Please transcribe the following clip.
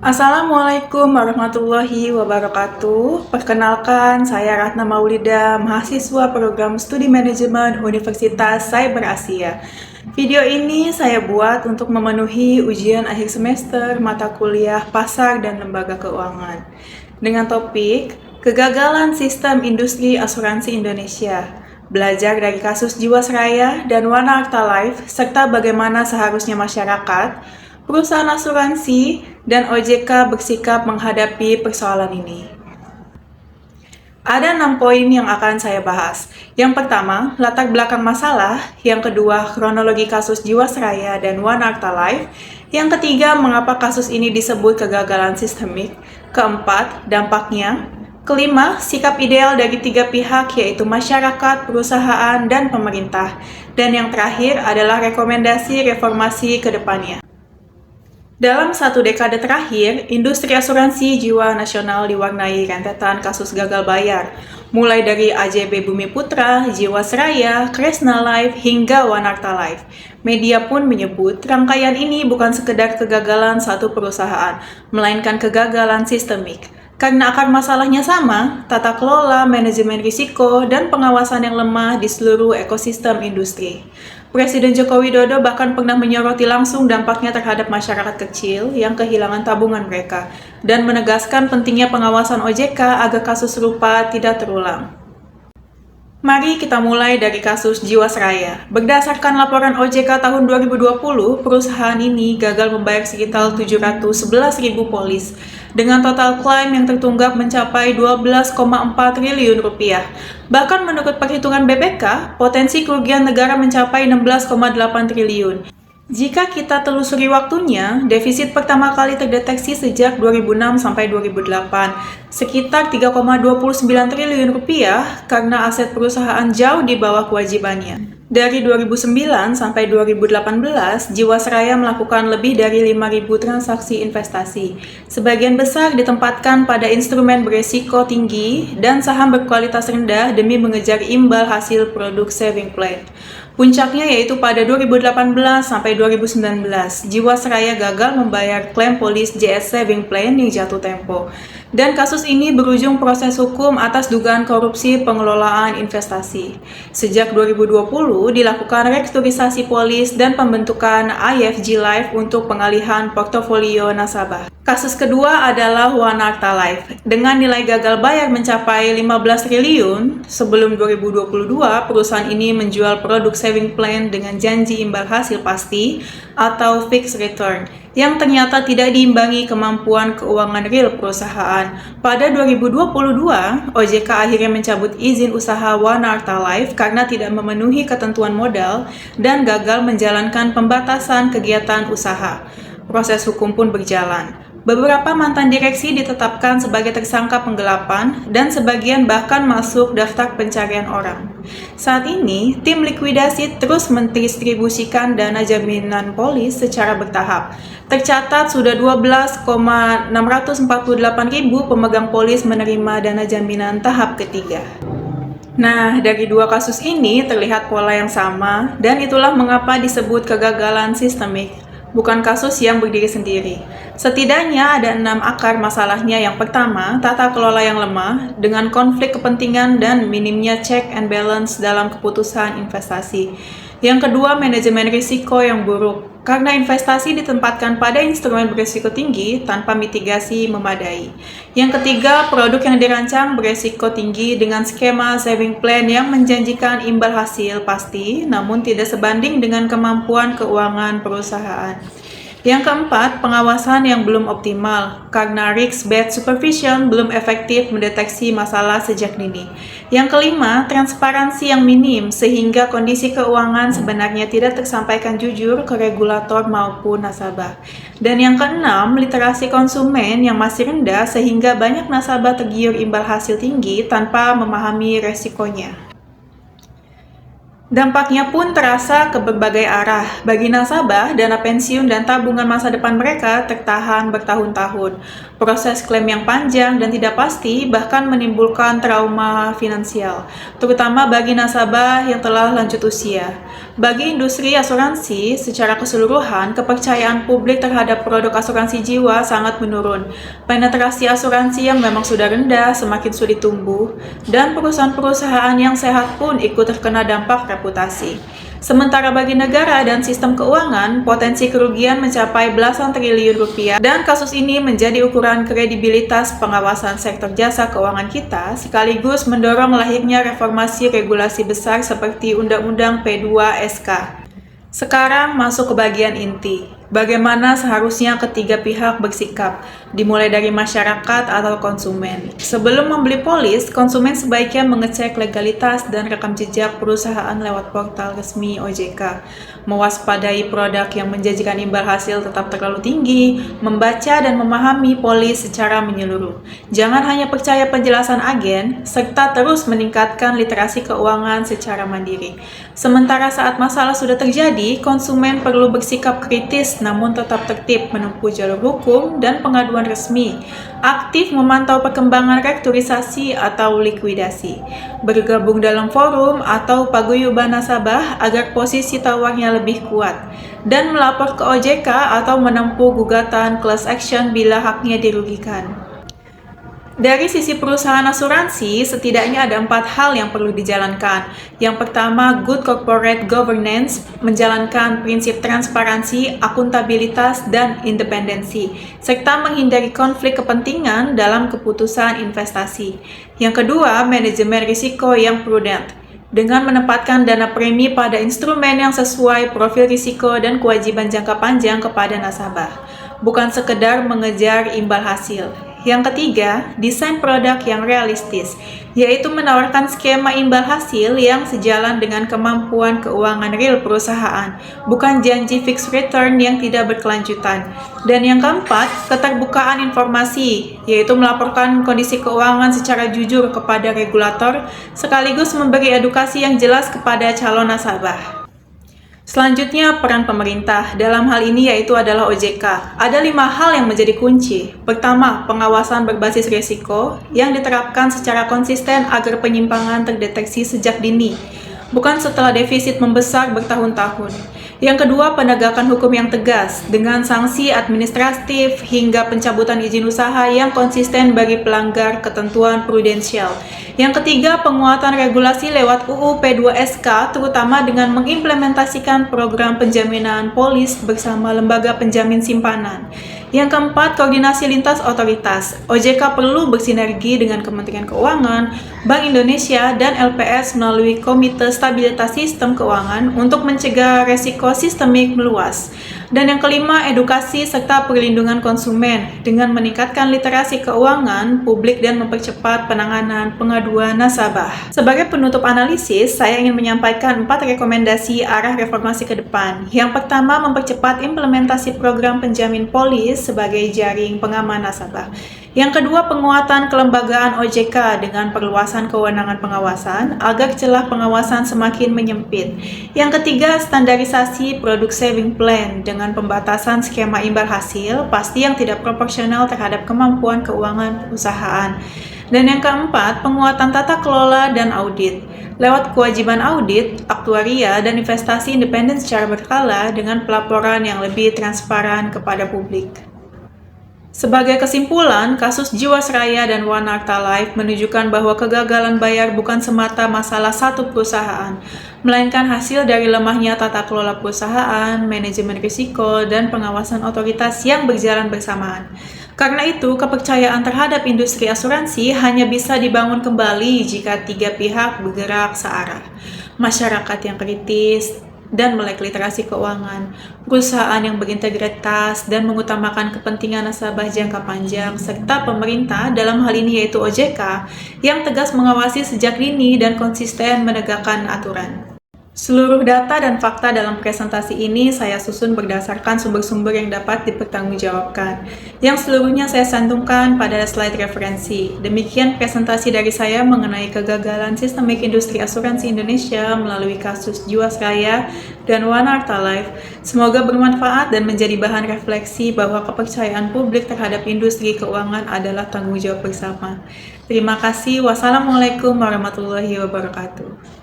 Assalamualaikum warahmatullahi wabarakatuh. Perkenalkan, saya Ratna Maulida, mahasiswa program Studi Manajemen Universitas Cyber Asia. Video ini saya buat untuk memenuhi ujian akhir semester mata kuliah Pasar dan Lembaga Keuangan dengan topik Kegagalan Sistem Industri Asuransi Indonesia. Belajar dari kasus Jiwasraya dan Wana Arta Life, serta bagaimana seharusnya masyarakat, perusahaan asuransi, dan OJK bersikap menghadapi persoalan ini. Ada 6 poin yang akan saya bahas. Yang pertama, latar belakang masalah. Yang kedua, kronologi kasus Jiwasraya dan Wana Arta Life. Yang ketiga, mengapa kasus ini disebut kegagalan sistemik. Keempat, dampaknya. Kelima, sikap ideal dari 3 pihak, yaitu masyarakat, perusahaan, dan pemerintah. Dan yang terakhir adalah rekomendasi reformasi ke depannya. Dalam 1 dekade terakhir, industri asuransi jiwa nasional diwarnai rentetan kasus gagal bayar, mulai dari AJB Bumi Putra, Jiwasraya, Kresna Life, hingga Wana Arta Life. Media pun menyebut rangkaian ini bukan sekedar kegagalan satu perusahaan, melainkan kegagalan sistemik. Karena akar masalahnya sama, tata kelola, manajemen risiko, dan pengawasan yang lemah di seluruh ekosistem industri. Presiden Joko Widodo bahkan pernah menyoroti langsung dampaknya terhadap masyarakat kecil yang kehilangan tabungan mereka, dan menegaskan pentingnya pengawasan OJK agar kasus serupa tidak terulang. Mari kita mulai dari kasus Jiwasraya. Berdasarkan laporan OJK tahun 2020, perusahaan ini gagal membayar sekitar 711.000 polis, dengan total klaim yang tertunggak mencapai 12,4 triliun rupiah. Bahkan menurut perhitungan BPK, potensi kerugian negara mencapai 16,8 triliun. Jika kita telusuri waktunya, defisit pertama kali terdeteksi sejak 2006 sampai 2008, sekitar 3,29 triliun rupiah karena aset perusahaan jauh di bawah kewajibannya. Dari 2009 sampai 2018, Jiwasraya melakukan lebih dari 5.000 transaksi investasi. Sebagian besar ditempatkan pada instrumen beresiko tinggi dan saham berkualitas rendah demi mengejar imbal hasil produk saving plan. Puncaknya yaitu pada 2018 sampai 2019, Jiwasraya gagal membayar klaim polis JS Saving Plan yang jatuh tempo. Dan kasus ini berujung proses hukum atas dugaan korupsi pengelolaan investasi. Sejak 2020 dilakukan restrukturisasi polis dan pembentukan IFG Life untuk pengalihan portofolio nasabah. Kasus kedua adalah Wana Arta Life. Dengan nilai gagal bayar mencapai 15 triliun, sebelum 2022 perusahaan ini menjual produk saving plan dengan janji imbal hasil pasti atau fixed return, yang ternyata tidak diimbangi kemampuan keuangan real perusahaan. Pada 2022, OJK akhirnya mencabut izin usaha Wana Arta Life karena tidak memenuhi ketentuan modal dan gagal menjalankan pembatasan kegiatan usaha. Proses hukum pun berjalan. Beberapa mantan direksi ditetapkan sebagai tersangka penggelapan dan sebagian bahkan masuk daftar pencarian orang. Saat ini, tim likuidasi terus mendistribusikan dana jaminan polis secara bertahap. Tercatat sudah 12,648.000 pemegang polis menerima dana jaminan tahap ketiga. Nah, dari 2 kasus ini terlihat pola yang sama, dan itulah mengapa disebut kegagalan sistemik. Bukan kasus yang berdiri sendiri. Setidaknya ada 6 akar masalahnya. Yang pertama, tata kelola yang lemah dengan konflik kepentingan dan minimnya check and balance dalam keputusan investasi. Yang kedua, manajemen risiko yang buruk karena investasi ditempatkan pada instrumen berisiko tinggi tanpa mitigasi memadai. Yang ketiga, produk yang dirancang berisiko tinggi dengan skema saving plan yang menjanjikan imbal hasil pasti namun tidak sebanding dengan kemampuan keuangan perusahaan. Yang keempat, pengawasan yang belum optimal karena risk-based supervision belum efektif mendeteksi masalah sejak dini. Yang kelima, transparansi yang minim sehingga kondisi keuangan sebenarnya tidak tersampaikan jujur ke regulator maupun nasabah. Dan yang keenam, literasi konsumen yang masih rendah sehingga banyak nasabah tergiur imbal hasil tinggi tanpa memahami resikonya. Dampaknya pun terasa ke berbagai arah. Bagi nasabah, dana pensiun dan tabungan masa depan mereka tertahan bertahun-tahun. Proses klaim yang panjang dan tidak pasti bahkan menimbulkan trauma finansial, terutama bagi nasabah yang telah lanjut usia. Bagi industri asuransi, secara keseluruhan, kepercayaan publik terhadap produk asuransi jiwa sangat menurun. Penetrasi asuransi yang memang sudah rendah semakin sulit tumbuh, dan perusahaan-perusahaan yang sehat pun ikut terkena dampak reputasi. Sementara bagi negara dan sistem keuangan, potensi kerugian mencapai belasan triliun rupiah, dan kasus ini menjadi ukuran kredibilitas pengawasan sektor jasa keuangan kita, sekaligus mendorong lahirnya reformasi regulasi besar seperti Undang-Undang P2SK. Sekarang masuk ke bagian inti. Bagaimana seharusnya ketiga pihak bersikap, dimulai dari masyarakat atau konsumen. Sebelum membeli polis, konsumen sebaiknya mengecek legalitas dan rekam jejak perusahaan lewat portal resmi OJK, mewaspadai produk yang menjanjikan imbal hasil tetap terlalu tinggi, membaca dan memahami polis secara menyeluruh. Jangan hanya percaya penjelasan agen, serta terus meningkatkan literasi keuangan secara mandiri. Sementara saat masalah sudah terjadi, konsumen perlu bersikap kritis namun tetap tertib menempuh jalur hukum dan pengaduan resmi, aktif memantau perkembangan rekturisasi atau likuidasi, bergabung dalam forum atau paguyuban nasabah agar posisi tawarnya lebih kuat, dan melapor ke OJK atau menempuh gugatan class action bila haknya dirugikan. Dari sisi perusahaan asuransi, setidaknya ada 4 hal yang perlu dijalankan. Yang pertama, good corporate governance, menjalankan prinsip transparansi, akuntabilitas, dan independensi, serta menghindari konflik kepentingan dalam keputusan investasi. Yang kedua, manajemen risiko yang prudent, dengan menempatkan dana premi pada instrumen yang sesuai profil risiko dan kewajiban jangka panjang kepada nasabah, bukan sekedar mengejar imbal hasil. Yang ketiga, desain produk yang realistis, yaitu menawarkan skema imbal hasil yang sejalan dengan kemampuan keuangan real perusahaan, bukan janji fixed return yang tidak berkelanjutan. Dan yang keempat, keterbukaan informasi, yaitu melaporkan kondisi keuangan secara jujur kepada regulator, sekaligus memberi edukasi yang jelas kepada calon nasabah. Selanjutnya, peran pemerintah dalam hal ini yaitu adalah OJK. Ada 5 hal yang menjadi kunci. Pertama, pengawasan berbasis risiko yang diterapkan secara konsisten agar penyimpangan terdeteksi sejak dini, bukan setelah defisit membesar bertahun-tahun. Yang kedua, penegakan hukum yang tegas dengan sanksi administratif hingga pencabutan izin usaha yang konsisten bagi pelanggar ketentuan prudensial. Yang ketiga, penguatan regulasi lewat UU P2SK, terutama dengan mengimplementasikan program penjaminan polis bersama lembaga penjamin simpanan. Yang keempat, koordinasi lintas otoritas. OJK perlu bersinergi dengan Kementerian Keuangan, Bank Indonesia, dan LPS melalui Komite Stabilitas Sistem Keuangan untuk mencegah resiko sistemik meluas. Dan yang kelima, edukasi serta perlindungan konsumen dengan meningkatkan literasi keuangan publik dan mempercepat penanganan pengaduan nasabah. Sebagai penutup analisis, saya ingin menyampaikan 4 rekomendasi arah reformasi ke depan. Yang pertama, mempercepat implementasi program penjamin polis sebagai jaring pengaman nasabah. Yang kedua, penguatan kelembagaan OJK dengan perluasan kewenangan pengawasan agar celah pengawasan semakin menyempit. Yang ketiga, standarisasi produk saving plan dengan pembatasan skema imbal hasil pasti yang tidak proporsional terhadap kemampuan keuangan perusahaan. Dan yang keempat, penguatan tata kelola dan audit lewat kewajiban audit, aktuaria, dan investasi independen secara berkala dengan pelaporan yang lebih transparan kepada publik. Sebagai kesimpulan, kasus Jiwasraya dan One Arta Life menunjukkan bahwa kegagalan bayar bukan semata masalah satu perusahaan, melainkan hasil dari lemahnya tata kelola perusahaan, manajemen risiko, dan pengawasan otoritas yang berjalan bersamaan. Karena itu, kepercayaan terhadap industri asuransi hanya bisa dibangun kembali jika 3 pihak bergerak searah. Masyarakat yang kritis dan melek literasi keuangan, perusahaan yang berintegritas dan mengutamakan kepentingan nasabah jangka panjang, serta pemerintah dalam hal ini yaitu OJK yang tegas mengawasi sejak dini dan konsisten menegakkan aturan. Seluruh data dan fakta dalam presentasi ini saya susun berdasarkan sumber-sumber yang dapat dipertanggungjawabkan, yang seluruhnya saya cantumkan pada slide referensi. Demikian presentasi dari saya mengenai kegagalan sistemik industri asuransi Indonesia melalui kasus Jiwasraya dan One Arta Life. Semoga bermanfaat dan menjadi bahan refleksi bahwa kepercayaan publik terhadap industri keuangan adalah tanggung jawab bersama. Terima kasih. Wassalamualaikum warahmatullahi wabarakatuh.